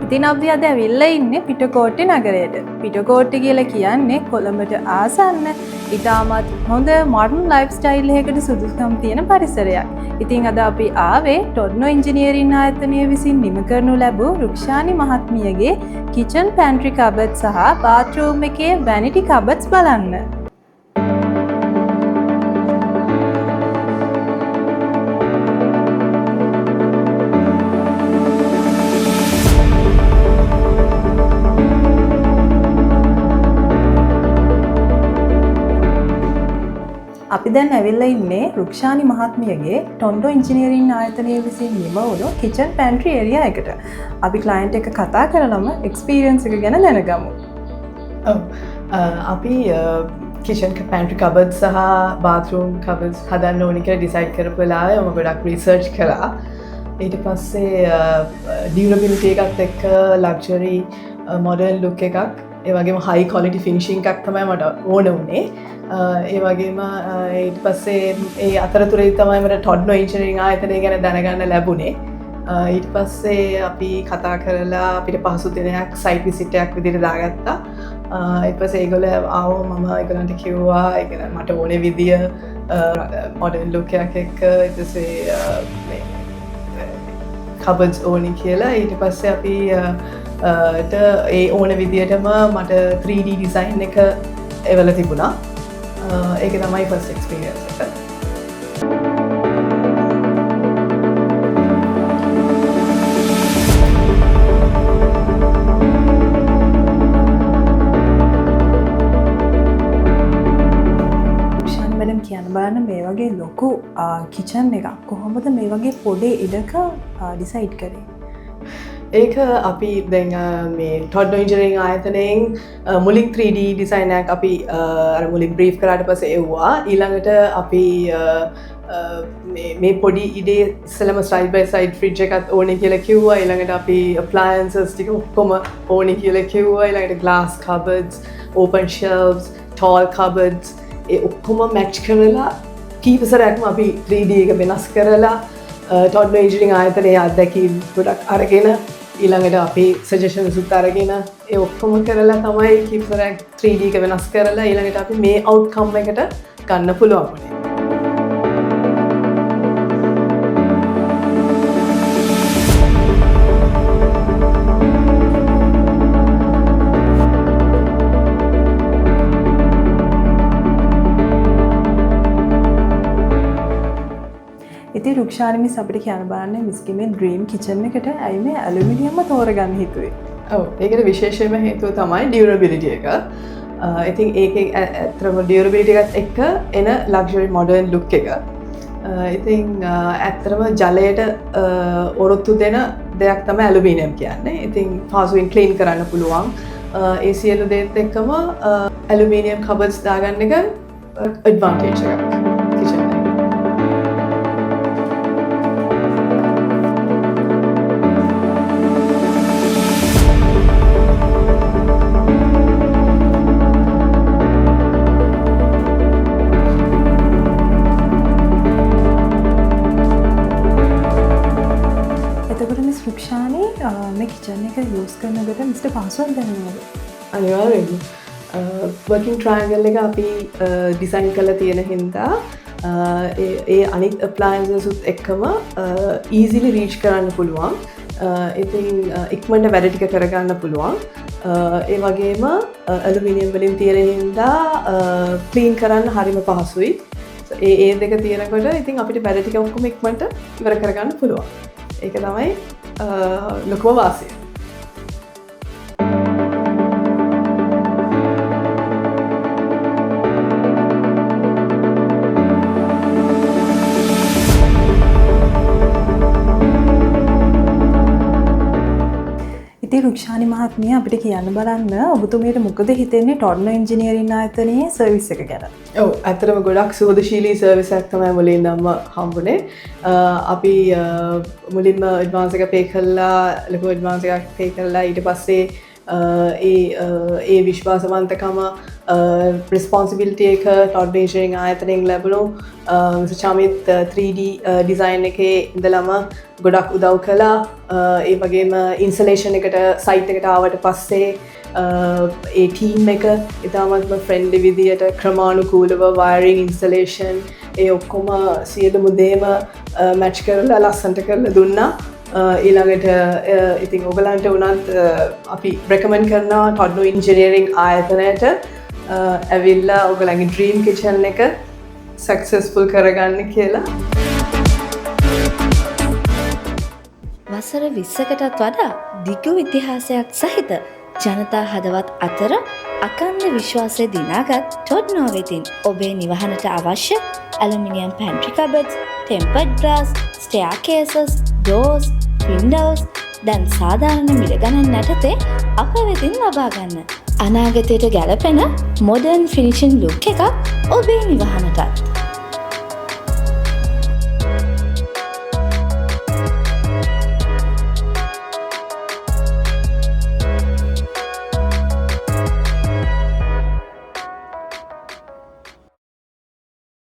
ඉතින් අපි අද ඇවිල්ලා ඉන්නේ පිටකොට්ටේ නගරයට. පිටකොට්ටේ කියලා කියන්නේ කොළඹට ආසන්න ඉතාමත් හොඳ මොඩර්න් ලයිෆ් ස්ටයිල් එකකට සුදුසුකම් තියෙන පරිසරයක්. ඉතින් අද අපි ආවේ ටොඩ්නෝ ඉංජිනේරින් ආයතනය විසින් නිම කරනු ලැබූ රුක්ෂානි මහත්මියගේ කිචන් පැන්ට්‍රි කබඩ් සහ බාත්රූම් එකේ වැනිටි කබඩ්ස් බලන්න. අපි දැන් ඇවිල්ලා ඉන්නේ රුක්ෂානි මහත්මියගේ ටොඩ්නෝ ඉංජිනේරින් ආයතනය විසින් නිම වුණු කිචන් පැන්ට්‍රි ඒරියා එකට. අපි ක්ලයන්ට් එක කතා කරලම එක්ස්පීරියන්ස් එක ගැන දැනගමු. අපි කිචන් පැන්ට්‍රි කබඩ් සහ බාත්රූම් කබඩ්ස් හදන්න ඕනි කියලා ඩිසයිඩ් කරපු වෙලාවේ මම ගොඩක් රිසර්ච් කළා. ඊට පස්සේ ඩියුරබිලිටි එකත් එක්ක ලක්ෂරි මොඩර්න් ලුක් එකක් ඒ වගේම හයි ක්වොලිටි ෆිනිෂින් එකක් තමයි මට ඕන වුණේ. ඒ වගේම ඊට පස්සේ ඒ අතරතුරේ තමයි මට ටොඩ්නෝ ඉංජිනේරින් ආයතනය ගැන දැනගන්න ලැබුණේ. ඊට පස්සේ අපි කතා කරලා අපිට පහසු දිනයක් සයිට් විසිට් එකක් විදිහට දාගත්තා. ඊට පස්සේ ඒගොල්ලෝ ආවම මම ඒගොල්ලන්ට කිව්වා ඒක මට ඕනේ විදිය මොඩර්න් ලුක් එකක් එක්ක ඊට පස්සේ මේ කබඩ්ස් ඕනි කියලා. ඊට පස්සේ අපි ඒ ඕන විදියටම මට 3D ඩිසයින් එක එවල තිබුණා. ඒක තමයි ෆස්ට් එක්ස්පීරියන්ස් එක. මැඩම් කියන්න බලන්න මේ වගේ ලොකු කිචන් එකක් කොහොමද මේ වගේ පොඩි ඉඩක ඩිසයිඩ් කරේ? ඒක අපි දැන් මේ ටොඩ්නෝ ඉංජිනේරින් ආයතනයෙන් මුලින් 3D ඩිසයින් එකක් අපි අර මුලින් බ්‍රීෆ් කරාට පස්සේ එව්වා. ඊළඟට අපි මේ පොඩි ඉඩේ ඉස්සෙල්ලම සයිඩ් බයි සයිඩ් ෆ්‍රිජ් එකත් ඕනේ කියලා කිව්වා. ඊළඟට අපි appliances ටික ඔක්කොම ඕනේ කියලා කිව්වා. ඊළඟට glass cupboards, open shelves, tall cupboards ඒ ඔක්කොම මැච් කරලා කීප සැරයක්ම අපි 3D එක වෙනස් කරලා ටොඩ්නෝ ඉංජිනේරින් ආයතනයේ අත්දැකීම් ගොඩක් අරගෙන ඊළඟට අපේ සජෙෂන්ස් උත් අරගෙන ඒ ඔක්කොම කරලා තමයි කීප සැරයක් 3D එක වෙනස් කරලා ඊළඟට අපි මේ අවුට්කම් එකට ගන්න පුළුවන් වුණේ. ඉතින් රුක්ෂානි මිස් අපිට කියන්න බලන්න මිස්ගේ මේ ඩ්‍රීම් කිචන් එකට ඇයි මේ ඇලුමිනියම්ම තෝරගන්න හිතුවේ? ඔව් ඒකට විශේෂයෙන්ම හේතුව තමයි ඩියුරබිලිටි එක. ඉතින් ඒකේ ඇත්තටම ඩියුරබිලිටි එකත් එක්ක එන ලක්ෂරි මොඩර්න් ලුක් එක. ඉතින් ඇත්තටම ජලයට ඔරොත්තු දෙන දෙයක් තමයි ඇලුමිනියම් කියන්නේ. ඉතින් පහසුවෙන් ක්ලීන් කරන්න පුළුවන්. ඒ සියලු දේත් එක්කම ඇලුමිනියම් කබඩ්ස් දාගන්න එක ඇඩ්වාන්ටේජ් එකක් කිචන් එකේ. රුක්ෂානි මේ කිචන් එක යූස් කරනකොට මිස්ටර් පාස්වර්ඩ් දැනෙනවද? අනිවාර්යෙන්ම වර්කින් ට්‍රයැන්ගල් එක අපි ඩිසයින් කරලා තියෙන හින්දා ඒ අනිත් අප්ලයන්සස් උත් එක්කම ඊසිලි රීච් කරන්න පුළුවන්. ඉතින් ඉක්මනට වැඩ ටික කරගන්න පුළුවන්. ඒ වගේම ඇලුමිනියම් වලින් තියෙන හින්දා ක්ලීන් කරන්න හරිම පහසුයි. ඒ දෙක තියෙනකොට ඉතින් අපිට වැඩ ටික ඔක්කොම ඉක්මනට ඉවර කරගන්න පුළුවන්. ඒක තමයි ලොකුම වාසිය. ඉතින් රුක්ෂානි මහත්මිය අපිට කියන්න බලන්න ඔබතුමියට මොකද හිතෙන්නේ ටොඩ්නෝ ඉංජිනේරින් ආයතනයේ සර්විස් එක ගැන? ඔව් ඇත්තටම ගොඩක් සුවදශීලී සර්විස් එකක් තමයි මුලින්ම හම්බුනේ. අපි මුලින්ම ඇඩ්වාන්ස් එක පේ කළා, ලොකු ඇඩ්වාන්ස් එකක් පේ කළා. ඊට පස්සේ ඒ විශ්වාසවන්තකම රිස්පොන්සිබිලිටි එක ටොඩ් මේෂරින් ආයතනයෙන් ලැබුණු චමිත් 3D ඩිසයින් එකේ ඉඳලම ගොඩක් උදව් කළා. ඒ වගේම ඉන්සලේෂන් එකට සයිට් එකට ආවට පස්සේ ඒ ටීම් එක ඉතාමත්ම ෆ්‍රෙන්ඩ්ලි විදියට ක්‍රමානුකූලව වයරින් ඉන්ස්ටලේෂන් ඒ ඔක්කොම සියලුම දේම මැච් කරලා ලස්සන්ට කරලා දුන්නා. ඊළඟට ඉතින් ඔයගලන්ට උනත් අපි රෙකමන්ඩ් කරනවා ටොඩ්නෝ ඉන්ජිනියරිං ආයතනයට ඇවිල්ලා ඔයගලගේ ඩ්‍රීම් කිචන් එක සක්සස්ෆුල් කරගන්න කියලා. වසර 20කටත් වඩා දිගු ඉතිහාසයක් සහිත ජනතා හදවත් අතර අකන්ද විශ්වාසය දිනාගත් ටොඩ්නෝ වෙතින් ඔබේ නිවහනට අවශ්‍ය ඇලුමිනියම් පැන්ට්‍රි කබඩ්ස්, ටෙම්පර්ඩ් ග්ලාස්, ස්ටෙයාකේසස්, ඩෝර්ස්, වින්ඩෝස් දැන් සාධාරණ මිල ගණන් යටතේ අප වෙතින් ලබා ගන්න. අනාගතයට ගැලපෙන මොඩර්න් ෆිනිෂින් ලුක් එකක් ඔබේ නිවහනටත්.